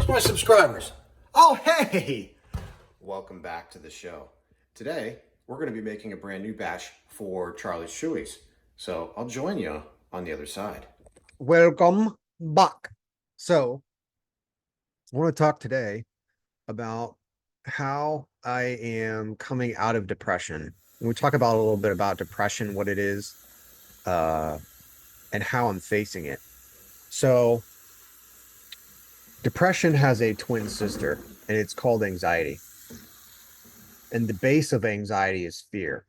Where's my subscribers? Oh, hey! Welcome back to the show. Today, we're going to be making a brand new batch for Charlie's Chewies. So I'll join you on the other side. Welcome back. So, I want to talk today about how I am coming out of depression. And we talk about a little bit about depression, what it is, and how I'm facing it. So, depression has a twin sister, and it's called anxiety. And the base of anxiety is fear.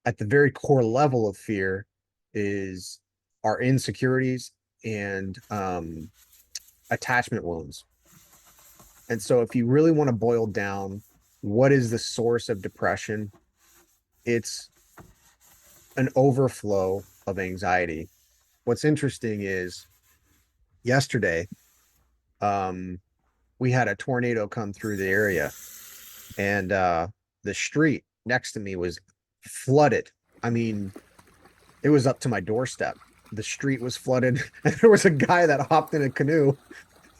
At the very core level of fear is our insecurities and attachment wounds. And so if you really want to boil down what is the source of depression, it's an overflow of anxiety. What's interesting is yesterday, we had a tornado come through the area, and the street next to me was flooded. I mean, it was up to my doorstep. The street was flooded, and there was a guy that hopped in a canoe.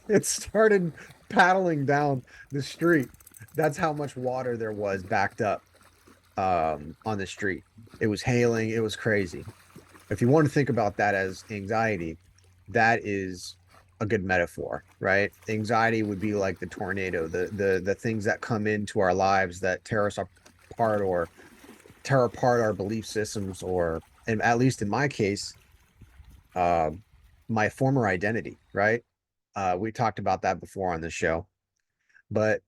It started paddling down the street. That's how much water there was backed up on the street. It was hailing. It was crazy. If you want to think about that as anxiety, that is a good metaphor, right? Anxiety would be like the tornado, the things that come into our lives that tear us apart or tear apart our belief systems, or, and at least in my case, my former identity, right? We talked about that before on the show. But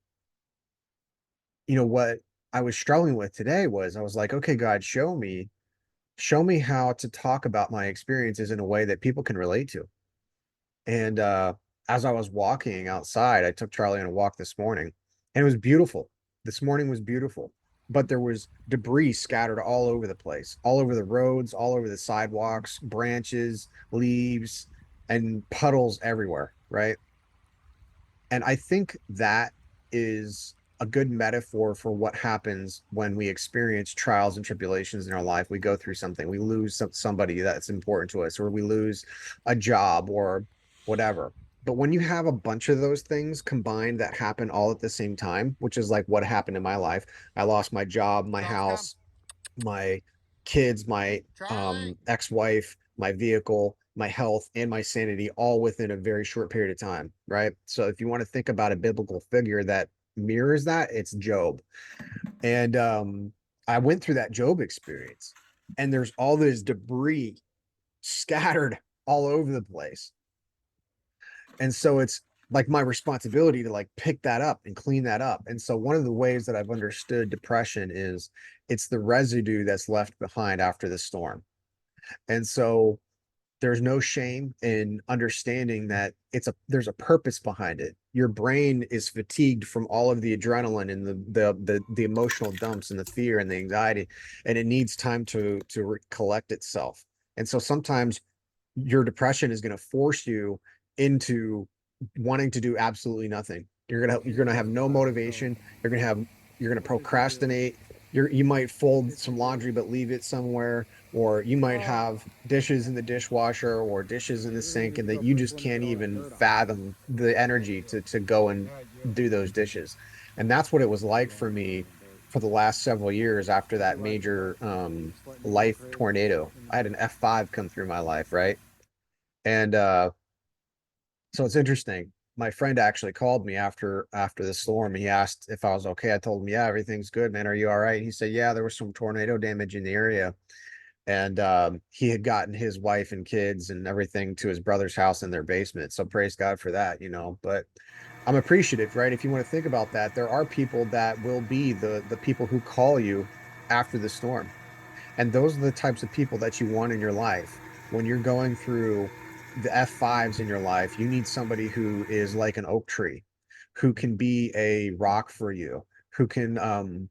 you know what I was struggling with today was I was like, okay, God, show me how to talk about my experiences in a way that people can relate to. And as I was walking outside, I took Charlie on a walk this morning, and it was beautiful. This morning was beautiful, but there was debris scattered all over the place, all over the roads, all over the sidewalks, branches, leaves, and puddles everywhere, right? And I think that is a good metaphor for what happens when we experience trials and tribulations in our life. We go through something, we lose somebody that's important to us, or we lose a job or whatever. But when you have a bunch of those things combined that happen all at the same time, which is like what happened in my life, I lost my job, my house, my kids, my ex-wife, my vehicle, my health, and my sanity, all within a very short period of time, right? So if you want to think about a biblical figure that mirrors that, it's Job. And I went through that Job experience, and there's all this debris scattered all over the place. And so it's like my responsibility to like pick that up and clean that up. And so one of the ways that I've understood depression is it's the residue that's left behind after the storm. And so there's no shame in understanding that there's a purpose behind it. Your brain is fatigued from all of the adrenaline and the emotional dumps and the fear and the anxiety, and it needs time to collect itself. And so sometimes your depression is going to force you into wanting to do absolutely nothing. You're gonna have no motivation. You're gonna procrastinate. You might fold some laundry but leave it somewhere, or you might have dishes in the dishwasher or dishes in the sink, and that you just can't even fathom the energy to go and do those dishes. And that's what it was like for me for the last several years after that major life tornado. I had an F5 come through my life, right? And so it's interesting. My friend actually called me after the storm. He asked if I was okay. I told him, yeah, everything's good, man. Are you all right? He said, yeah, there was some tornado damage in the area. And he had gotten his wife and kids and everything to his brother's house in their basement. So praise God for that, you know. But I'm appreciative, right? If you want to think about that, there are people that will be the people who call you after the storm. And those are the types of people that you want in your life. When you're going through the F5s in your life, you need somebody who is like an oak tree, who can be a rock for you, who can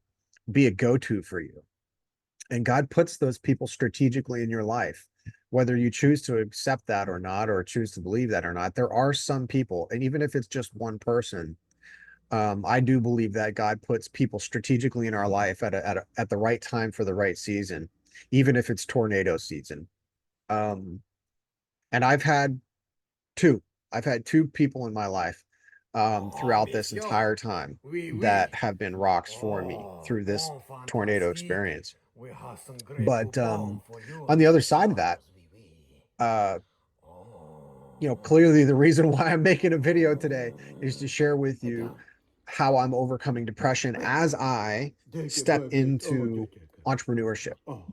be a go-to for you. And God puts those people strategically in your life, whether you choose to accept that or not, or choose to believe that or not. There are some people, and even if it's just one person, I do believe that God puts people strategically in our life at the right time for the right season, even if it's tornado season. And I've had two people in my life Oh, throughout this monsieur. entire time Oui, that oui. have been rocks for me Oh, through this bon, tornado fantastique. experience. We have some great But coupons for you, on the other side of monsieur. that, Oui, oui. uh, Oh, clearly the reason why I'm making a video today is to share with you attends. how I'm overcoming depression as I step into Take it. entrepreneurship. Oh,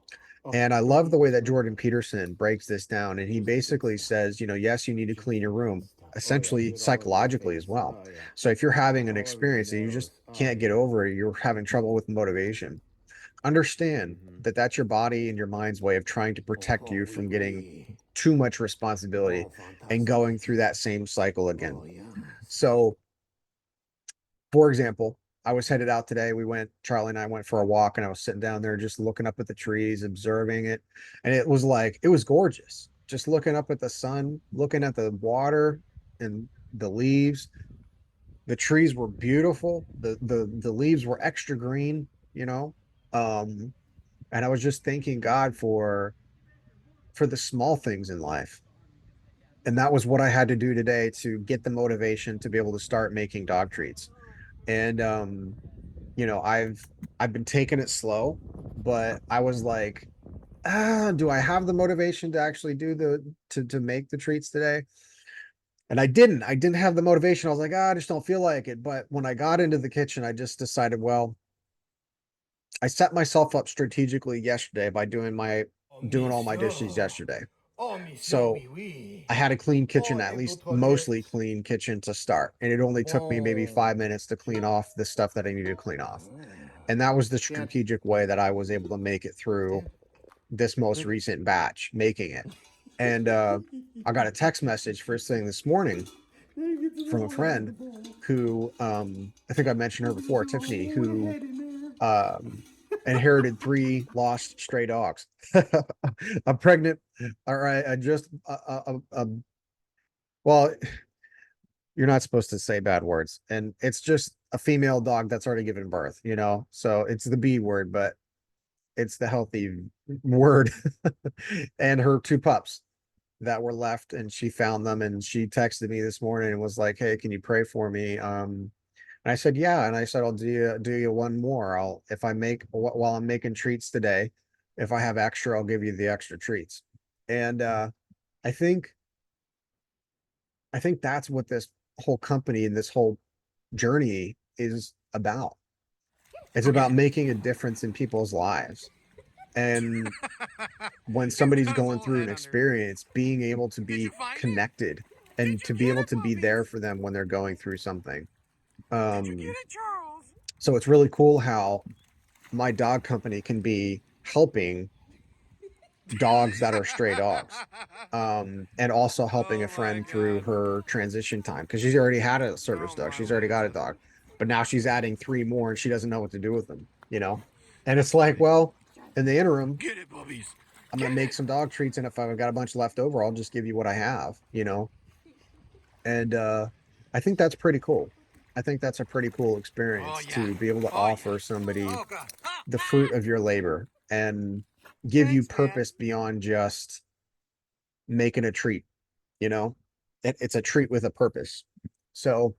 oh, And I oh, love the way that oh. Jordan Peterson breaks this down. And he Just good basically stuff. says, yes, you need to Just clean your good room, stuff. Oh, yeah. essentially Do it all over your psychologically as face. well. Oh, yeah. So if you're having an All over your experience and you just nose. Oh, can't get yeah. over it, you're having trouble with motivation, understand Mm-hmm. that that's your body and your mind's way of trying to protect Oh, you oui, from getting oui. too much responsibility Bon, and going fantastique. through that same cycle again. Oh, yes. So, for example, I was headed out today. Charlie and I went for a walk, and I was sitting down there just looking up at the trees, observing it. And it was gorgeous. Just looking up at the sun, looking at the water and the leaves. The trees were beautiful. The leaves were extra green, you know. Um, and I was just thanking God for the small things in life. And that was what I had to do today to get the motivation to be able to start making dog treats. And I've been taking it slow, but I was like, do I have the motivation to actually to make the treats today? And I didn't have the motivation. I was like, I just don't feel like it. But when I got into the kitchen, I just decided, well, I set myself up strategically yesterday by Oh, doing all my monsieur. dishes yesterday. Oh, monsieur, So oui, oui. I had a clean Oh, kitchen, at et least d'autres mostly miettes. clean kitchen to start. And it only took me maybe Bon. 5 minutes to clean off the stuff that I needed to clean off. Ah. And that was the Tiens, strategic way that I was able to make it through tiens. this most recent batch, making it. And I got a text message first thing this morning from a friend who I think I mentioned her before, Tiffany, who um inherited three lost stray dogs. I'm pregnant. All right, I just well, you're not supposed to say bad words, and it's just a female dog that's already given birth, so it's the B word, but it's the healthy word. And her two pups that were left, and she found them, and she texted me this morning and was like, hey, can you pray for me? And I said, yeah. And I said, I'll do you one more. I'll if I make while I'm making treats today, if I have extra, I'll give you the extra treats. And I think I think that's what this whole company and this whole journey is about. It's about Okay. making a difference in people's lives. And when somebody's Got his going little through an head under it. experience, being able to Did you be find it? connected Did and you to be get able it, to be there puppies? for them when they're going through something. Did you get Um, it, Charles? so it's really cool how my dog company can be helping dogs that are stray dogs. And also helping a Oh my friend through God. her transition time because she's already had a service Oh dog. my She's already got a Lanta. dog, but now she's adding three more and she doesn't know what to do with them. And it's like, well, in the interim, Get it, puppies. I'm Get gonna make it. some dog treats, and if I've got a bunch left over, I'll just give you what I have. And I think that's pretty cool. I think that's a pretty cool Oh experience yeah. to be able to Oh yeah. offer somebody Oh God. Ah, the ah. fruit of your labor and give you Thanks, man. purpose beyond just making a treat, you know? It's a treat with a purpose. So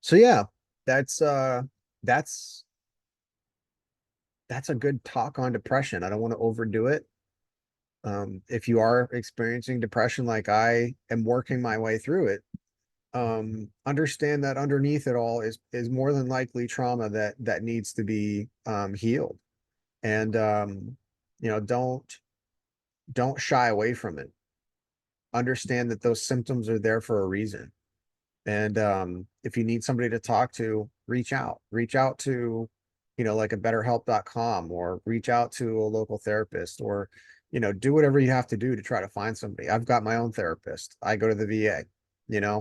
so yeah, that's that's that's a good talk on depression. I don't want to overdo it. If you are experiencing depression like I am working my way through it, understand that underneath it all is more than likely trauma that needs to be healed. And don't shy away from it. Understand that those symptoms are there for a reason. And if you need somebody to talk to, reach out to like a betterhelp.com, or reach out to a local therapist, or do whatever you have to do to try to find somebody. I've got my own therapist. I go to the VA.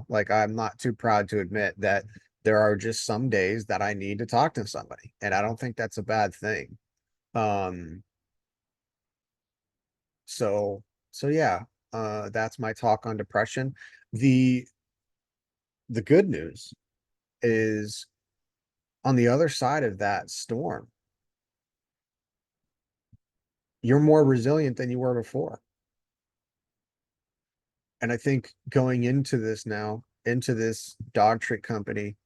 Like, I'm not too proud to admit that there are just some days that I need to talk to somebody, and I don't think that's a bad thing. um so so yeah, that's my talk on depression. The the good news is, on the other side of that storm, you're more resilient than you were before. And I think going into this now, into this dog treat company,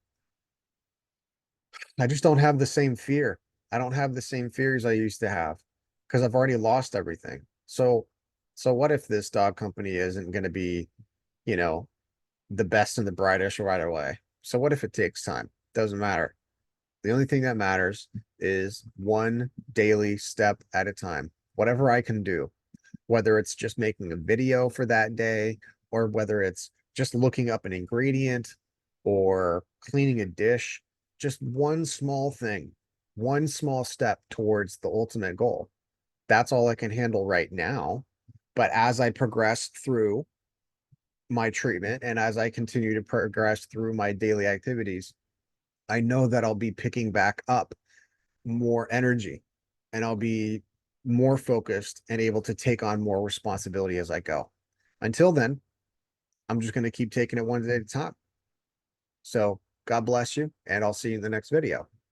I just don't have the same fear. I don't have the same fears I used to have because I've already lost everything. So what if this dog company isn't going to be, you know, the best and the brightest right away? So what if it takes time? Doesn't matter. The only thing that matters is one daily step at a time. Whatever I can do, whether it's just making a video for that day, or whether it's just looking up an ingredient or cleaning a dish, just one small thing, one small step towards the ultimate goal. That's all I can handle right now. But as I progress through my treatment and as I continue to progress through my daily activities, I know that I'll be picking back up more energy and I'll be more focused and able to take on more responsibility as I go. Until then, I'm just going to keep taking it one day at a time. So God bless you, and I'll see you in the next video.